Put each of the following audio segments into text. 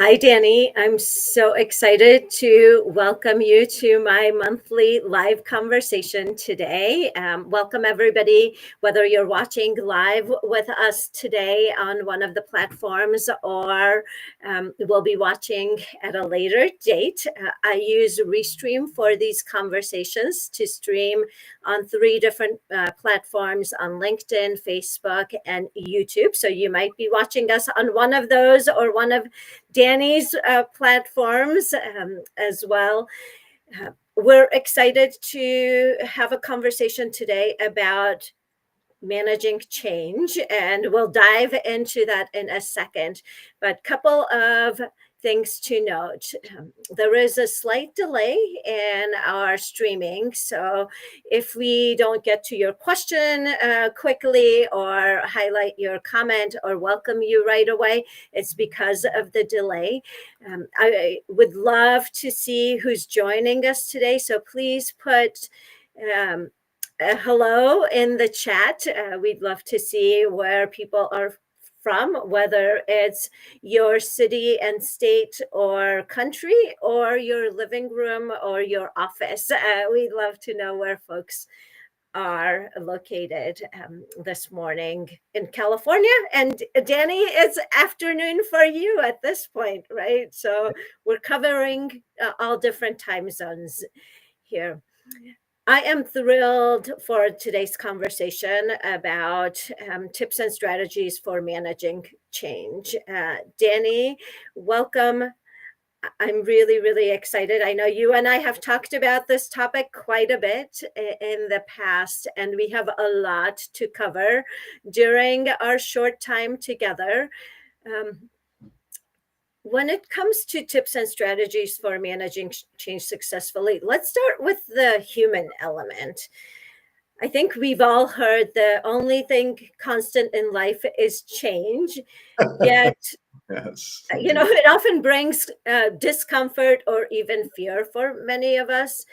Hi, Danny. I'm so excited to welcome you to my monthly live conversation today. Welcome, everybody, whether you're watching live with us today on one of the platforms or will be watching at a later date. I use Restream for these conversations to stream on three different platforms on LinkedIn, Facebook, and YouTube. So you might be watching us on one of those or one of Danny's platforms as well. We're excited to have a conversation today about managing change, and we'll dive into that in a second. But couple of things to note. There is a slight delay in our streaming, so if we don't get to your question quickly or highlight your comment or welcome you right away, it's because of the delay. I would love to see who's joining us today, so please put hello in the chat. We'd love to see where people are from, whether it's your city and state or country, or your living room or your office. We'd love to know where folks are located this morning in California. And Danny, it's afternoon for you at this point, right? So we're covering all different time zones here. I am thrilled for today's conversation about tips and strategies for managing change. Danny, welcome. I'm really, really excited. I know you and I have talked about this topic quite a bit in the past, and we have a lot to cover during our short time together. When it comes to tips and strategies for managing change successfully, let's start with the human element. I think we've all heard the only thing constant in life is change, yet, Yes, it often brings discomfort or even fear for many of us.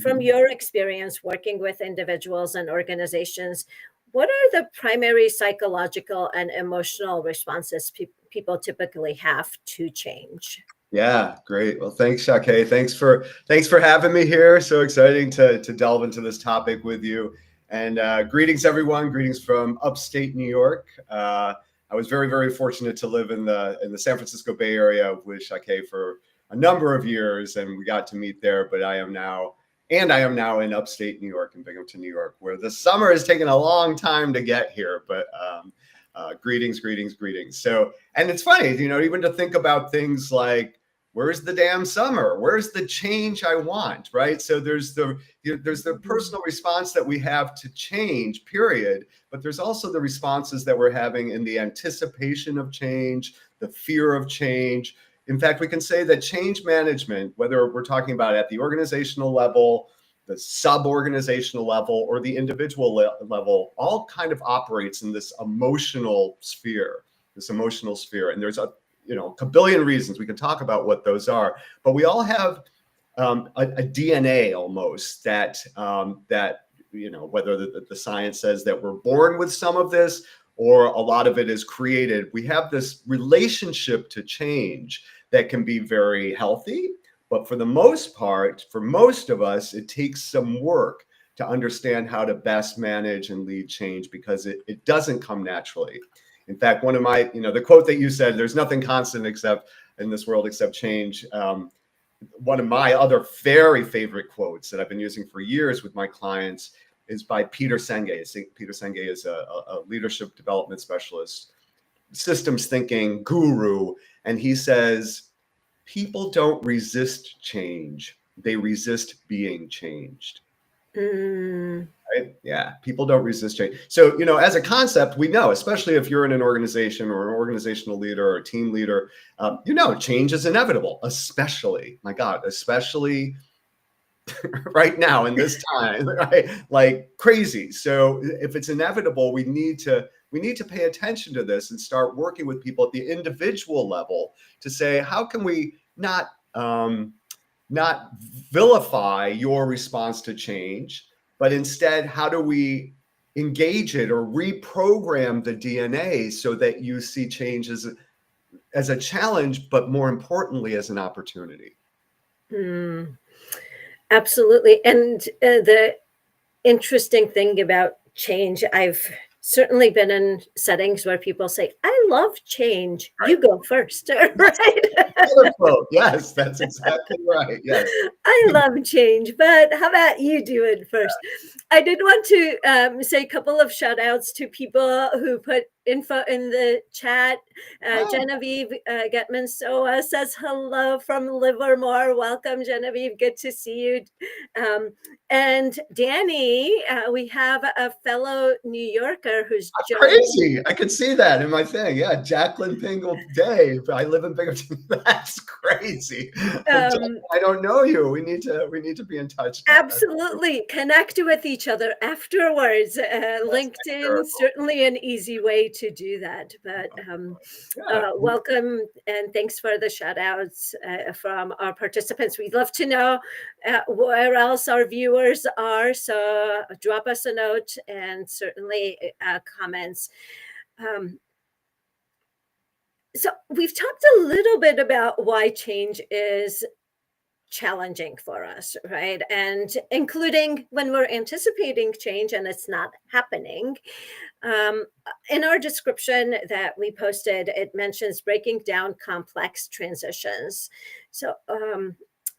From your experience working with individuals and organizations, what are the primary psychological and emotional responses people typically have to change? Yeah, great. Well, thanks, Shake. Thanks for having me here. So exciting to delve into this topic with you. And greetings, everyone. Greetings from upstate New York. I was very, very fortunate to live in the San Francisco Bay Area with Shake for a number of years, and we got to meet there. But I am now in upstate New York, in Binghamton, New York, where the summer has taken a long time to get here. But greetings. So, and it's funny, even to think about things like, where's the damn summer? Where's the change I want, right? So there's the personal response that we have to change, period. But there's also the responses that we're having in the anticipation of change, the fear of change. In fact, we can say that change management, whether we're talking about at the organizational level, the sub-organizational level, or the individual level, all kind of operates in this emotional sphere. And there's a kabillion reasons we can talk about what those are, but we all have a DNA almost that whether the science says that we're born with some of this or a lot of it is created. We have this relationship to change that can be very healthy, but for the most part, for most of us, it takes some work to understand how to best manage and lead change, because it doesn't come naturally. In fact, one of my, the quote that you said, there's nothing constant except in this world except change. One of my other very favorite quotes that I've been using for years with my clients is by Peter Senge. Peter Senge is a leadership development specialist, systems thinking guru. And he says, people don't resist change. They resist being changed. Right? Yeah, people don't resist change. So, as a concept, we know, especially if you're in an organization or an organizational leader or a team leader, change is inevitable, especially right now in this time, right? Like crazy. So if it's inevitable, we need to pay attention to this and start working with people at the individual level to say, how can we not vilify your response to change, but instead, how do we engage it or reprogram the DNA so that you see change as as a challenge, but more importantly, as an opportunity. Mm, absolutely. And the interesting thing about change, I've certainly been in settings where people say, I love change. Right. You go first, That's right? another quote. Yes, that's exactly right. Yes. I love change, but how about you do it first? I did want to say a couple of shout outs to people who put info in the chat. Oh, Genevieve Getman-Soa says hello from Livermore. Welcome, Genevieve. Good to see you. Um, and Danny, we have a fellow New Yorker who's joined. crazy. I could see that in my thing. Yeah. Jacqueline Pingle Dave. I live in Binghamton. That's crazy. Um, I don't know you. We need to be in touch now. Absolutely. Connect with each other afterwards. That's LinkedIn, hysterical. certainly an easy way to do that. But Yeah. welcome and thanks for the shout outs from our participants. We'd love to know where else our viewers are. So drop us a note and certainly comments. Um, so we've talked a little bit about why change is challenging for us, right? And including when we're anticipating change and it's not happening. Um, in our description that we posted, it mentions breaking down complex transitions. So,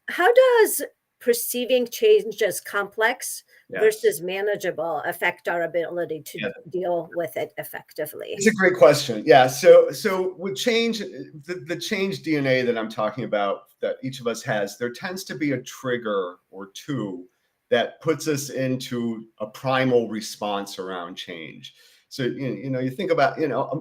how does perceiving change as complex Yes. versus manageable affect our ability to Yeah. deal with it effectively? It's a great question. Yeah. So with change, the change DNA that I'm talking about that each of us has, there tends to be a trigger or two that puts us into a primal response around change. So you think about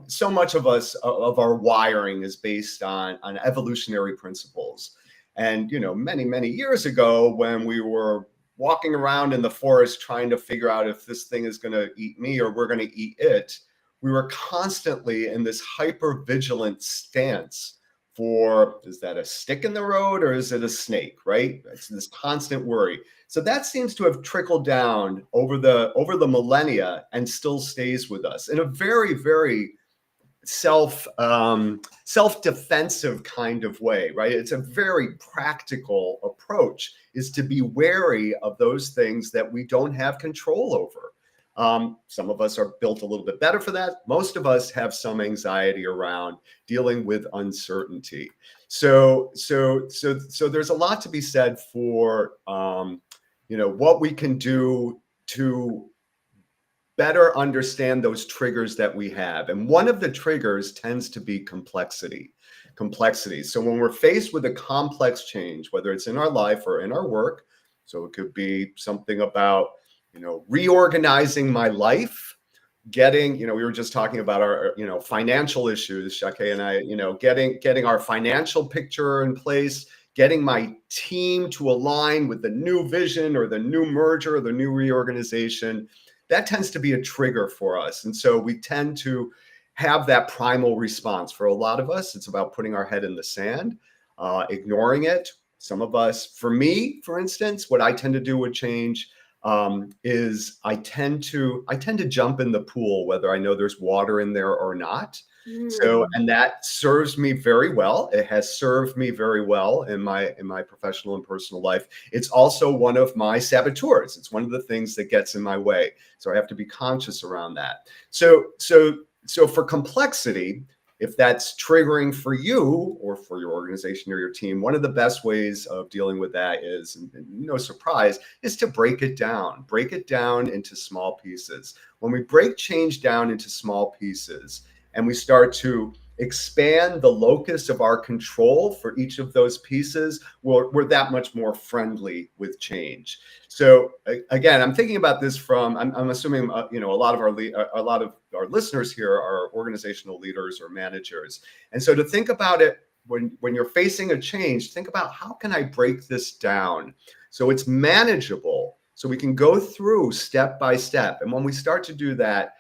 so much of us of our wiring is based on evolutionary principles, and many years ago when we were walking around in the forest trying to figure out if this thing is going to eat me or we're going to eat it, we were constantly in this hyper vigilant stance for, is that a stick in the road or is it a snake, right? It's this constant worry. So that seems to have trickled down over the millennia and still stays with us in a very self defensive kind of way, right? It's a very practical approach, is to be wary of those things that we don't have control over. Some of us are built a little bit better for that. Most of us have some anxiety around dealing with uncertainty. So there's a lot to be said for what we can do to better understand those triggers that we have. And one of the triggers tends to be complexity. So when we're faced with a complex change, whether it's in our life or in our work, so it could be something about, reorganizing my life, getting, we were just talking about our, financial issues, Shake and I, getting our financial picture in place, getting my team to align with the new vision or the new merger or the new reorganization. That tends to be a trigger for us. And so we tend to have that primal response. For a lot of us, it's about putting our head in the sand, ignoring it. Some of us, for me, for instance, what I tend to do with change is I tend to jump in the pool, whether I know there's water in there or not. So, Mm. and that serves me very well. It has served me very well in my professional and personal life. It's also one of my saboteurs. It's one of the things that gets in my way. So I have to be conscious around that. So for complexity, if that's triggering for you or for your organization or your team, one of the best ways of dealing with that is, and no surprise, is to break it down. Break it down into small pieces. When we break change down into small pieces and we start to expand the locus of our control for each of those pieces, we're that much more friendly with change. So again, I'm thinking about this from, I'm assuming, a lot of our listeners here are organizational leaders or managers. And so to think about it, when you're facing a change, think about, how can I break this down so it's manageable, so we can go through step by step. And when we start to do that,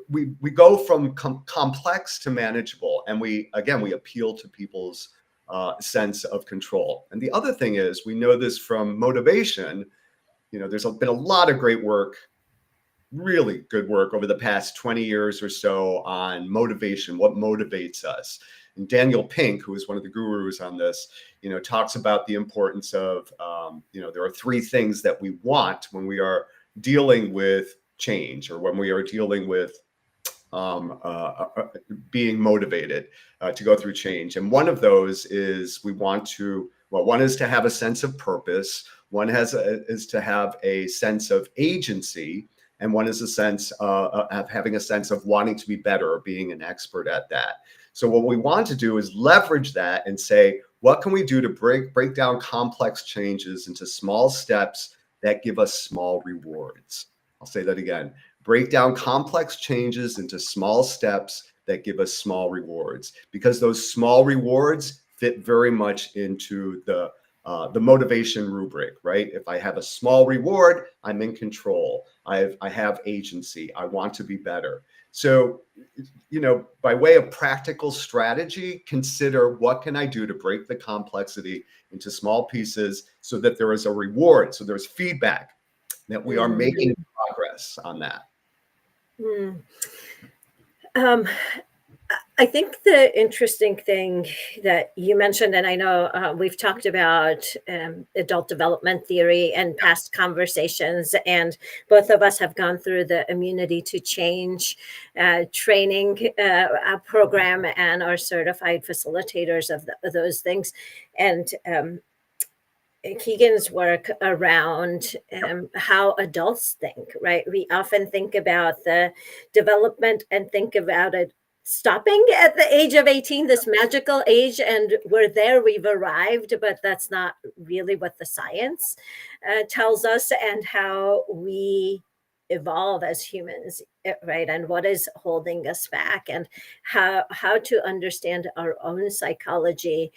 we go from complex to manageable, and we appeal to people's sense of control. And the other thing is, we know this from motivation. There's been a lot of great work, really good work over the past 20 years or so on motivation, what motivates us. And Daniel Pink, who is one of the gurus on this, talks about the importance of, there are three things that we want when we are dealing with change, or when we are dealing with being motivated to go through change. And one of those is one is to have a sense of purpose. One is to have a sense of agency. And one is a sense of having a sense of wanting to be better or being an expert at that. So what we want to do is leverage that and say, what can we do to break down complex changes into small steps that give us small rewards? I'll say that again. Break down complex changes into small steps that give us small rewards, because those small rewards fit very much into the motivation rubric, right? If I have a small reward, I'm in control. I have agency. I want to be better. So, by way of practical strategy, consider, what can I do to break the complexity into small pieces so that there is a reward, so there's feedback that we are making progress on that. I think the interesting thing that you mentioned, and I know we've talked about adult development theory and past conversations, and both of us have gone through the immunity to change training program and are certified facilitators of those things. And Keegan's work around how adults think, right? We often think about the development and think about it stopping at the age of 18, this magical age, and we're there, we've arrived, but that's not really what the science tells us, and how we evolve as humans, right? And what is holding us back, and how to understand our own psychology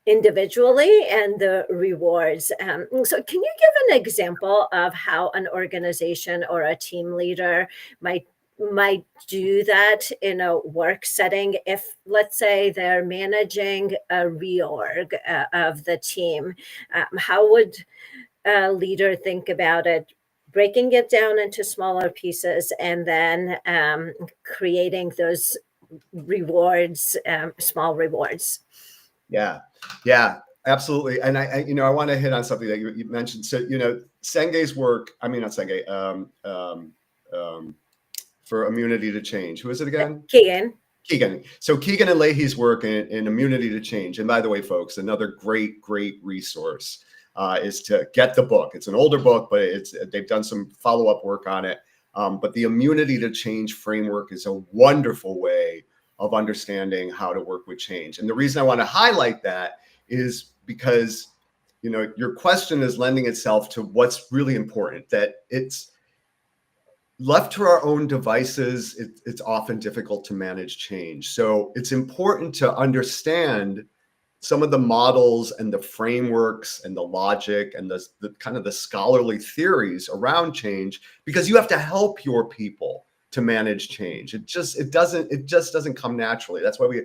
individually and the rewards. So can you give an example of how an organization or a team leader might do that in a work setting? If, let's say, they're managing a reorg of the team, how would a leader think about it, breaking it down into smaller pieces, and then creating those rewards, small rewards? Yeah, absolutely. And I want to hit on something that you mentioned. So, Senge's work, I mean, not Senge, for immunity to change. Who is it again? Keegan. So Keegan and Leahy's work in immunity to change. And by the way, folks, another great resource is to get the book. It's an older book, but they've done some follow-up work on it. But the immunity to change framework is a wonderful way of understanding how to work with change. And the reason I want to highlight that is because, your question is lending itself to what's really important, that it's left to our own devices. It's often difficult to manage change. So it's important to understand some of the models and the frameworks and the logic and the kind of the scholarly theories around change, because you have to help your people to manage change. It just doesn't come naturally. That's why we,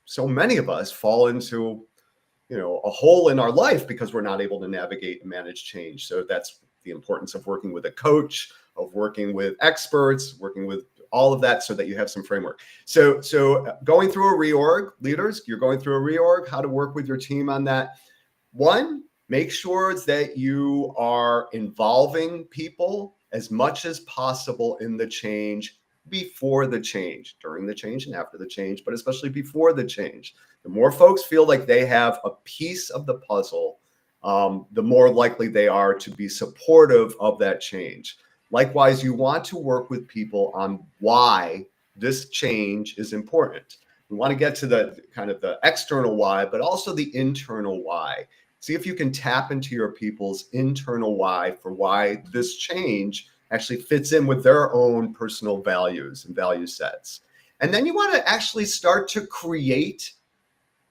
so many of us fall into, a hole in our life because we're not able to navigate and manage change. So that's the importance of working with a coach, of working with experts, working with all of that, so that you have some framework. So going through a reorg, leaders, you're going through a reorg, how to work with your team on that. One, make sure that you are involving people as much as possible in the change, before the change, during the change, and after the change, but especially before the change. The more folks feel like they have a piece of the puzzle, the more likely they are to be supportive of that change. Likewise, you want to work with people on why this change is important. We want to get to the kind of the external why, but also the internal why. See if you can tap into your people's internal why for why this change actually fits in with their own personal values and value sets. And then you want to actually start to create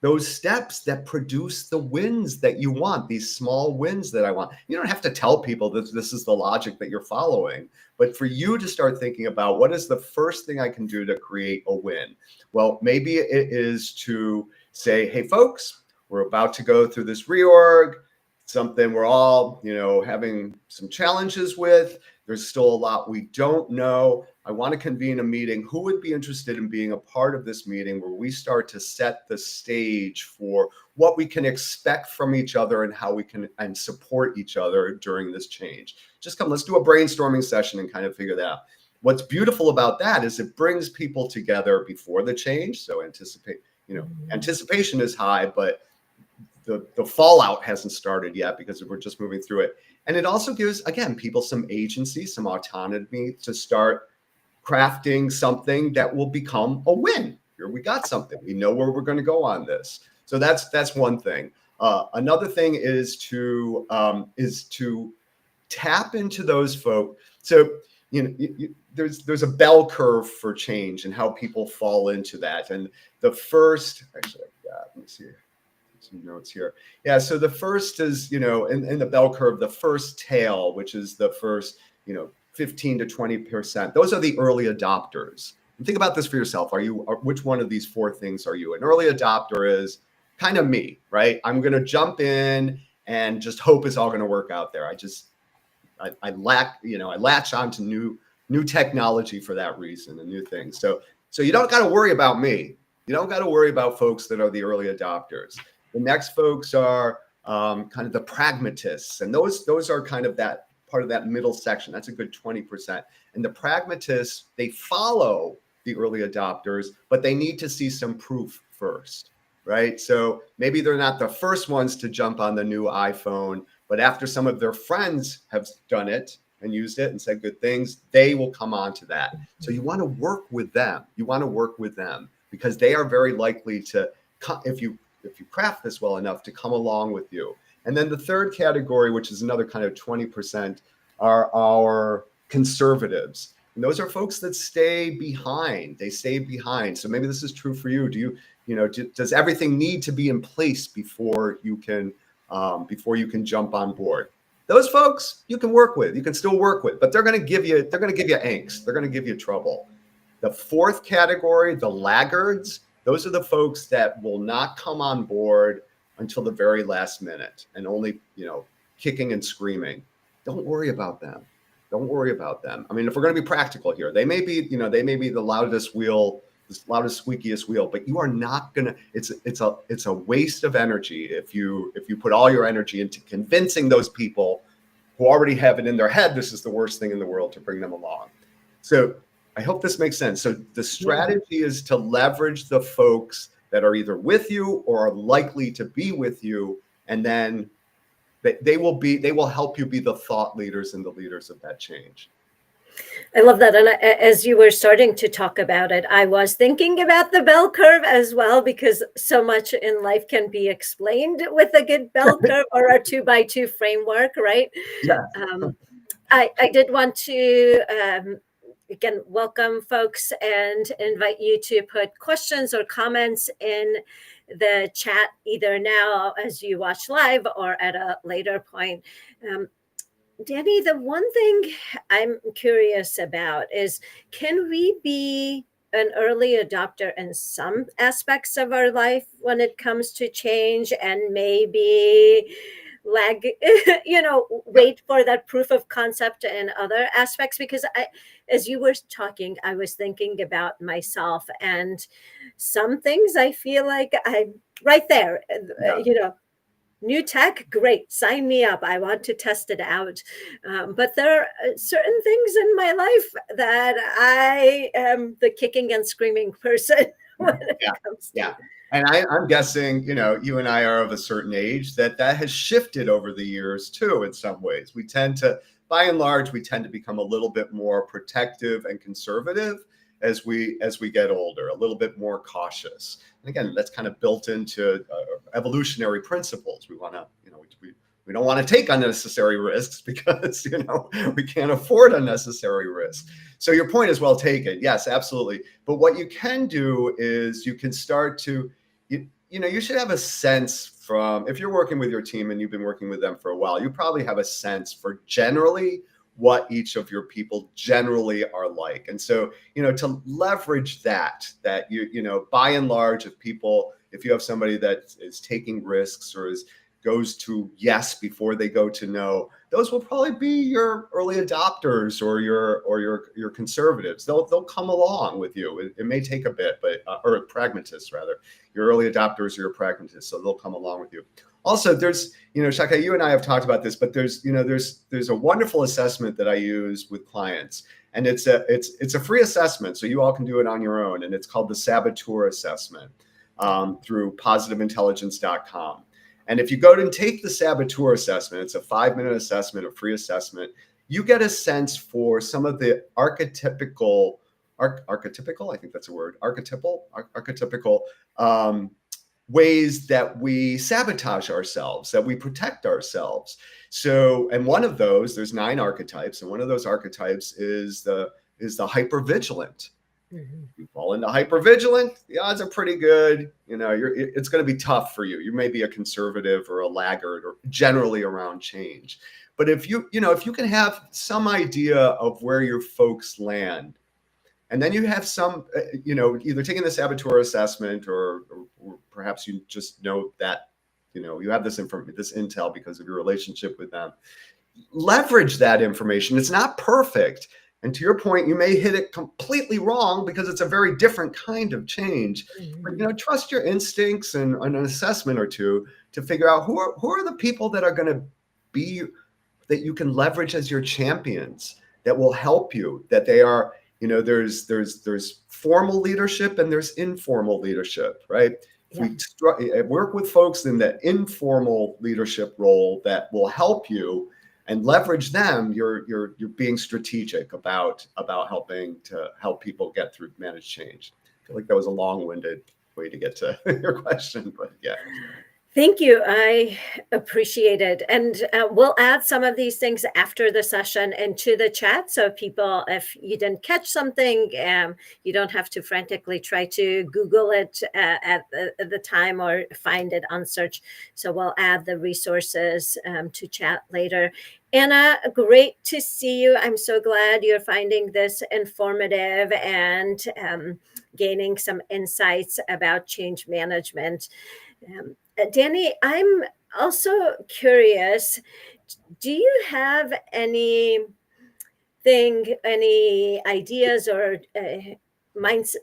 those steps that produce the wins that you want, these small wins that I want. You don't have to tell people that this is the logic that you're following, but for you to start thinking about, what is the first thing I can do to create a win? Well, maybe it is to say, hey, folks, we're about to go through this reorg. something we're all, having some challenges with. There's still a lot we don't know. I want to convene a meeting. Who would be interested in being a part of this meeting where we start to set the stage for what we can expect from each other and how we can and support each other during this change? Just come, let's do a brainstorming session and kind of figure that out. What's beautiful about that is it brings people together before the change. So anticipation is high, but the fallout hasn't started yet because we're just moving through it. And it also gives, again, people some agency, some autonomy to start crafting something that will become a win. Here we got something. We know where we're going to go on this. So that's one thing. Another thing is to tap into those folks. So there's a bell curve for change and how people fall into that. And the first, actually, let me see some notes here. Yeah, so the first is, in the bell curve, the first tail, which is the first, 15 to 20%. Those are the early adopters. And think about this for yourself. Which one of these four things are you? An early adopter is kind of me, right? I'm going to jump in and just hope it's all going to work out there. I latch onto new technology for that reason and new things. So you don't got to worry about me. You don't got to worry about folks that are the early adopters. The next folks are kind of the pragmatists, and those are kind of that part of that middle section. That's a good 20%. And the pragmatists, they follow the early adopters, but they need to see some proof first, right? So maybe they're not the first ones to jump on the new iPhone, but after some of their friends have done it and used it and said good things, they will come on to that. So you want to work with them. You want to work with them because they are very likely to, if you craft this well enough, to come along with you. And then the third category, which is another kind of 20%, are our conservatives. And those are folks that stay behind. They stay behind. So maybe this is true for you. Does everything need to be in place before you can jump on board? Those folks you can work with. You can still work with, but they're going to give you angst. They're going to give you trouble. The fourth category, the laggards, those are the folks that will not come on board until the very last minute and only, kicking and screaming. Don't worry about them. Don't worry about them. I mean, if we're going to be practical here, they may be the loudest wheel, the loudest, squeakiest wheel, but you are not going to, it's a waste of energy if you put all your energy into convincing those people who already have it in their head, this is the worst thing in the world, to bring them along. So I hope this makes sense. So the strategy is to leverage the folks that are either with you or are likely to be with you, and then they will help you be the thought leaders and the leaders of that change. I love that. And as you were starting to talk about it, I was thinking about the bell curve as well, because so much in life can be explained with a good bell curve or a 2x2 framework, right? Yeah. I did want to again welcome folks and invite you to put questions or comments in the chat either now as you watch live or at a later point. Danny, the one thing I'm curious about is, can we be an early adopter in some aspects of our life when it comes to change and maybe wait for that proof of concept in other aspects? Because as you were talking, I was thinking about myself, and some things I feel like I'm right there, new tech, great, sign me up, I want to test it out. But there are certain things in my life that I am the kicking and screaming person when it comes to. And I'm guessing, you and I are of a certain age that has shifted over the years too. In some ways, by and large, we tend to become a little bit more protective and conservative as we get older, a little bit more cautious. And again, that's kind of built into evolutionary principles. We want to, we don't want to take unnecessary risks because, we can't afford unnecessary risks. So your point is well taken. Yes, absolutely. But what you can do is you can start to, you should have a sense from, if you're working with your team and you've been working with them for a while, you probably have a sense for generally what each of your people generally are like. And so, to leverage that by and large, if you have somebody that is taking risks or is goes to yes before they go to no, those will probably be your early adopters or your conservatives. They'll come along with you. It may take a bit, but or pragmatists rather. Your early adopters or your pragmatists, so they'll come along with you. Also, there's, Shaka, you and I have talked about this, but there's a wonderful assessment that I use with clients, and it's a free assessment, so you all can do it on your own, and it's called the Saboteur Assessment through positiveintelligence.com. And if you go and take the Saboteur Assessment, it's a 5-minute assessment, a free assessment. You get a sense for some of the archetypical, I think that's a word, archetypical ways that we sabotage ourselves, that we protect ourselves. So, and one of those, there's 9 archetypes, and one of those archetypes is the hypervigilant. Mm-hmm. You fall into hypervigilant, the odds are pretty good. It's going to be tough for you. You may be a conservative or a laggard or generally around change. But if you can have some idea of where your folks land, and then you have some, either taking the Saboteur Assessment or perhaps you just know that, you have this intel because of your relationship with them. Leverage that information. It's not perfect. And to your point, you may hit it completely wrong because it's a very different kind of change. Mm-hmm. But trust your instincts and an assessment or two to figure out who are the people that are going to be, that you can leverage as your champions, that will help you, that they are, there's formal leadership and there's informal leadership, right? Yeah. We work with folks in the informal leadership role that will help you and leverage them. You're being strategic about helping to help people get through managed change. I feel like that was a long-winded way to get to your question, but yeah. Thank you. I appreciate it. And we'll add some of these things after the session into the chat. So people, if you didn't catch something, you don't have to frantically try to Google it at the time or find it on search. So we'll add the resources to chat later. Anna, great to see you. I'm so glad you're finding this informative and gaining some insights about change management. Danny, I'm also curious, do you have any ideas or minds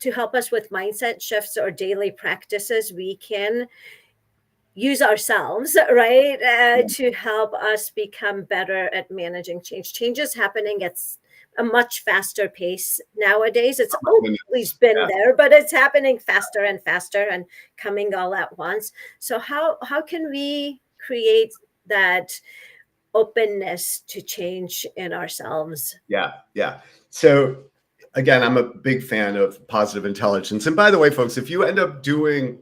to help us with mindset shifts or daily practices we can use ourselves, right, to help us become better at managing change? Change is happening at a much faster pace nowadays. It's always been there, but it's happening faster and faster and coming all at once. So how can we create that openness to change in ourselves? Yeah. So again, I'm a big fan of positive intelligence. And by the way, folks, if you end up doing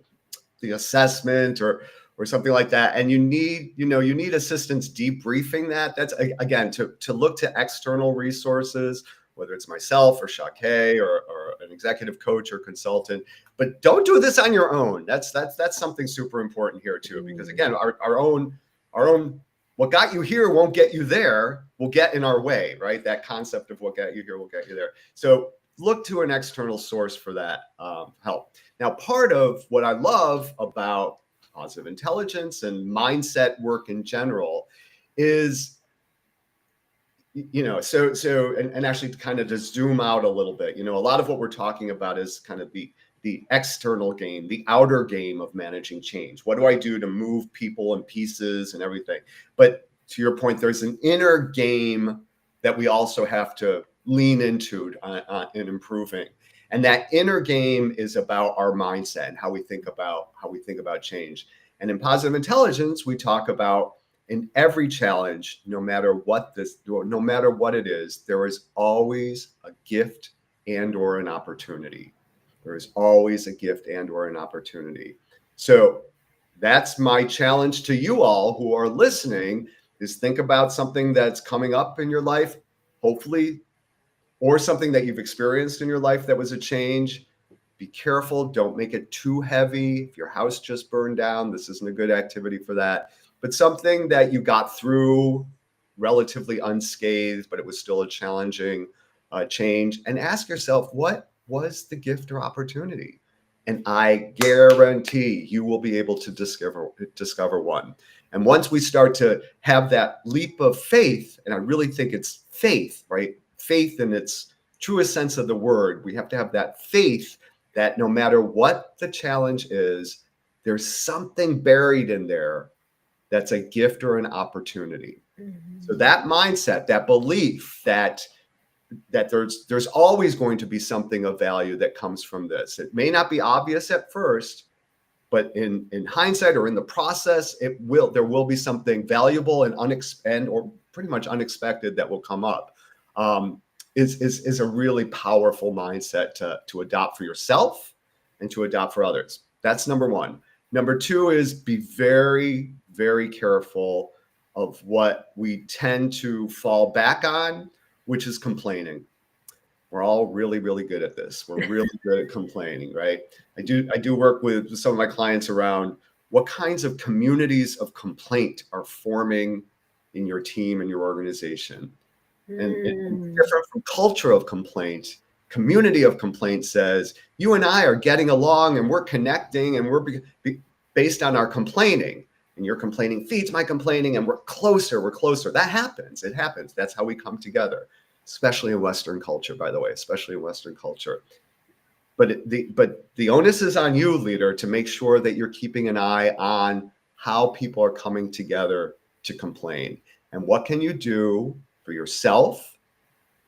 the assessment or something like that, and you need assistance debriefing that's again to look to external resources, whether it's myself or Shake or an executive coach or consultant. But don't do this on your own. That's something super important here too, because again, our own what got you here won't get you there, will get in our way, right? That concept of what got you here will get you there. So look to an external source for that help. Now, part of what I love about positive intelligence and mindset work in general is, and actually kind of to zoom out a little bit, a lot of what we're talking about is kind of the external game, the outer game of managing change. What do I do to move people and pieces and everything? But to your point, there's an inner game that we also have to lean into in improving. And that inner game is about our mindset and how we think about change. And in positive intelligence, we talk about in every challenge, no matter what it is, there is always a gift and or an opportunity. There is always a gift and or an opportunity. So that's my challenge to you all who are listening, is think about something that's coming up in your life, hopefully, or something that you've experienced in your life that was a change. Be careful. Don't make it too heavy. If your house just burned down, this isn't a good activity for that. But something that you got through relatively unscathed, but it was still a challenging change. And ask yourself, what was the gift or opportunity? And I guarantee you will be able to discover one. And once we start to have that leap of faith, and I really think it's faith, right? Faith in its truest sense of the word. We have to have that faith that no matter what the challenge is, there's something buried in there that's a gift or an opportunity. Mm-hmm. So that mindset, that belief that there's always going to be something of value that comes from this. It may not be obvious at first, but in hindsight or in the process, there will be something valuable and or pretty much unexpected that will come up. Is a really powerful mindset to adopt for yourself and to adopt for others. That's number one. Number two is be very, very careful of what we tend to fall back on, which is complaining. We're all really, really good at this. We're really good at complaining, right? I do work with some of my clients around what kinds of communities of complaint are forming in your team and your organization. And different from culture of complaint, community of complaint says you and I are getting along and we're connecting and we're based on our complaining. And your complaining feeds my complaining and we're closer. That happens. It happens. That's how we come together, especially in Western culture, by the way, especially in Western culture. But the onus is on you, leader, to make sure that you're keeping an eye on how people are coming together to complain. And what can you do for yourself,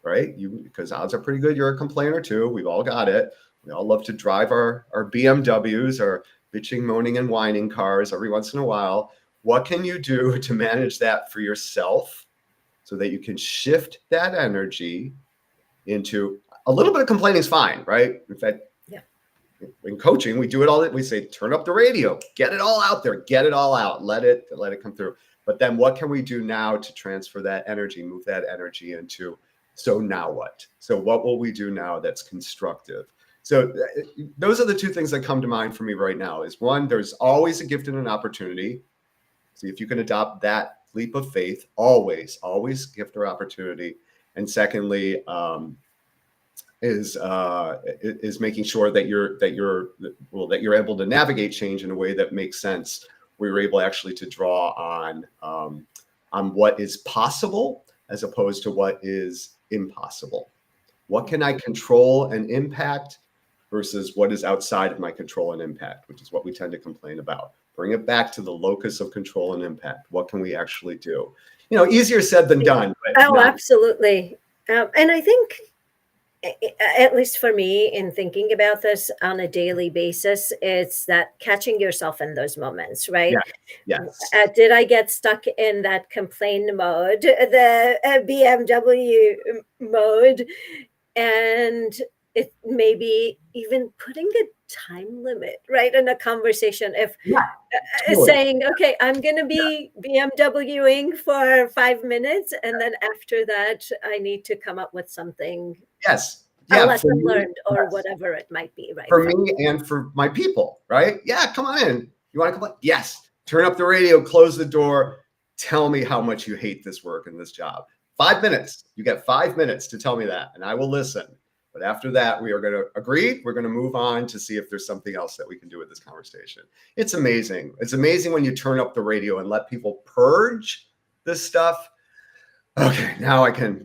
right? Because odds are pretty good you're a complainer too. We've all got it. We all love to drive our BMWs, our bitching, moaning, and whining cars every once in a while. What can you do to manage that for yourself so that you can shift that energy into a little bit of complaining is fine, right? In fact, in coaching, we do it all. We say, turn up the radio, get it all out there, get it all out, let it come through. But then what can we do now to transfer that energy, move that energy into, so now what? So what will we do now that's constructive? So those are the two things that come to mind for me right now is one, there's always a gift and an opportunity. See if you can adopt that leap of faith, always gift or opportunity. And secondly, is making sure that you're able to navigate change in a way that makes sense. We were able actually to draw on what is possible as opposed to what is impossible. What can I control and impact versus what is outside of my control and impact, which is what we tend to complain about. Bring it back to the locus of control and impact. What can we actually do? Easier said than done. But absolutely. And I think, at least for me, in thinking about this on a daily basis, it's that catching yourself in those moments, right? Yes. Did I get stuck in that complain mode, the BMW mode? And it maybe even putting a time limit, right, in a conversation. If saying, okay, I'm going to be BMWing for 5 minutes, and then after that, I need to come up with something. Yes. A lesson learned or whatever it might be, right? For me and for my people, right? Yeah, come on in. You want to complain? Yes. Turn up the radio, close the door. Tell me how much you hate this work and this job. 5 minutes. You get 5 minutes to tell me that, and I will listen. But after that, we are going to agree. We're going to move on to see if there's something else that we can do with this conversation. It's amazing. It's amazing when you turn up the radio and let people purge this stuff. Okay, now I can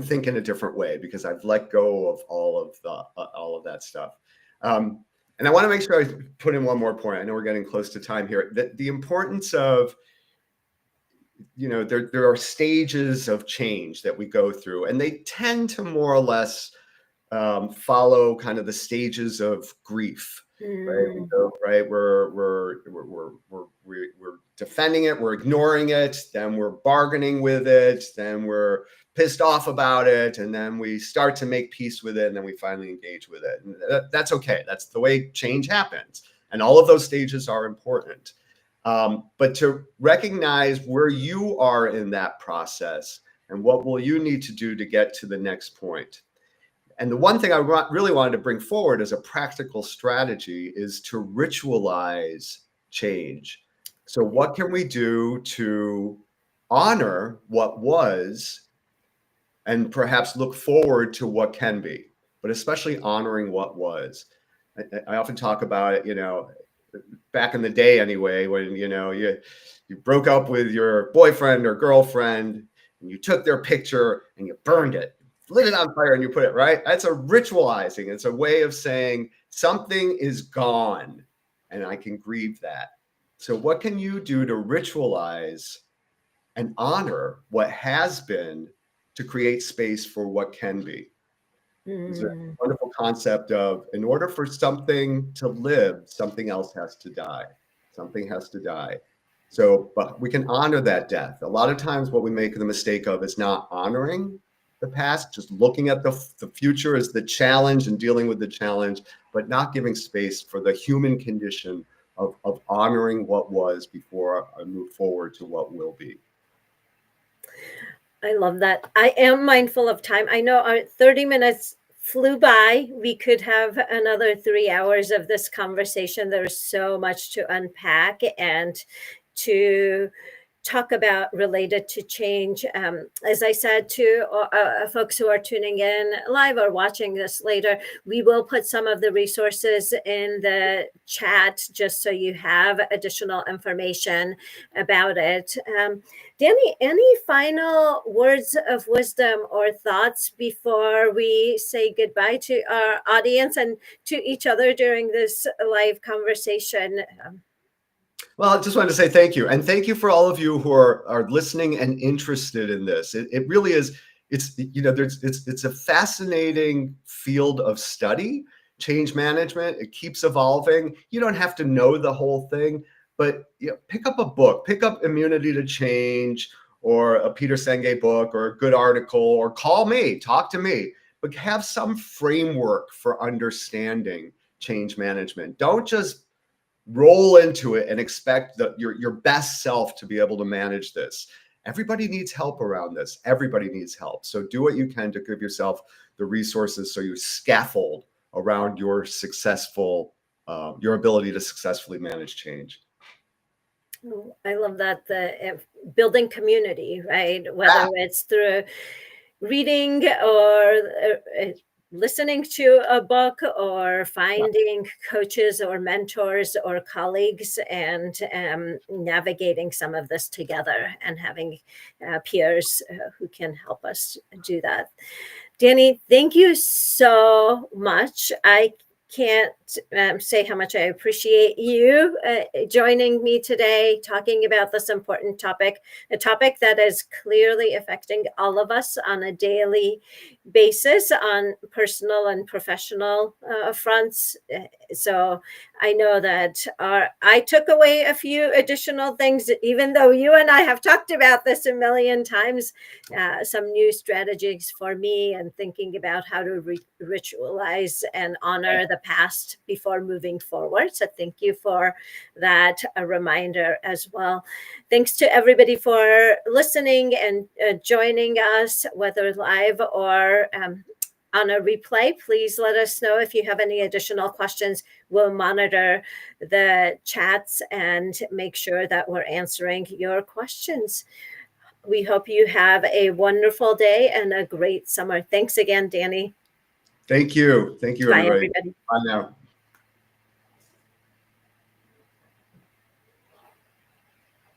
think in a different way because I've let go of all of that stuff. And I want to make sure I put in one more point. I know we're getting close to time here. The importance of, there are stages of change that we go through, and they tend to more or less follow kind of the stages of grief. Right? We're defending it, we're ignoring it, then we're bargaining with it, then we're pissed off about it, and then we start to make peace with it, and then we finally engage with it. And that's okay. That's the way change happens. And all of those stages are important. But to recognize where you are in that process and what will you need to do to get to the next point. And the one thing I really wanted to bring forward as a practical strategy is to ritualize change. So what can we do to honor what was and perhaps look forward to what can be? but especially honoring what was. I often talk about it, back in the day anyway, when, you broke up with your boyfriend or girlfriend and you took their picture and you burned it, lit it on fire and you put it right. That's a ritualizing. It's a way of saying something is gone and I can grieve that. So what can you do to ritualize and honor what has been to create space for what can be? It's a wonderful concept of, in order for something to live, something else has to die. Something has to die. So, but we can honor that death. A lot of times what we make the mistake of is not honoring the past, just looking at the future as the challenge and dealing with the challenge, but not giving space for the human condition of honoring what was before I move forward to what will be. I love that. I am mindful of time. I know our 30 minutes flew by. We could have another 3 hours of this conversation. There's so much to unpack and to talk about related to change. As I said to folks who are tuning in live or watching this later, we will put some of the resources in the chat just so you have additional information about it. Danny, any final words of wisdom or thoughts before we say goodbye to our audience and to each other during this live conversation? Well, I just wanted to say thank you. And thank you for all of you who are listening and interested in this. It really is, it's a fascinating field of study, change management. It keeps evolving. You don't have to know the whole thing, but pick up a book, pick up Immunity to Change or a Peter Senge book or a good article, or call me, talk to me, but have some framework for understanding change management. Don't just roll into it and expect your best self to be able to manage this. Everybody needs help around this. Everybody needs help. So do what you can to give yourself the resources so you scaffold around your your ability to successfully manage change. I love that, the building community, right? Whether it's through reading or listening to a book or finding coaches or mentors or colleagues and navigating some of this together and having peers who can help us do that. Danny, thank you so much. I can't say how much I appreciate you joining me today, talking about this important topic, a topic that is clearly affecting all of us on a daily basis on personal and professional fronts. So I know that I took away a few additional things, even though you and I have talked about this a million times, some new strategies for me and thinking about how to ritualize and honor the past before moving forward. So thank you for that, a reminder as well. Thanks to everybody for listening and joining us, whether live or on a replay. Please let us know if you have any additional questions. We'll monitor the chats and make sure that we're answering your questions. We hope you have a wonderful day and a great summer. Thanks again, Danny. Thank you. Thank you, Bye, everybody. everybody. Bye now.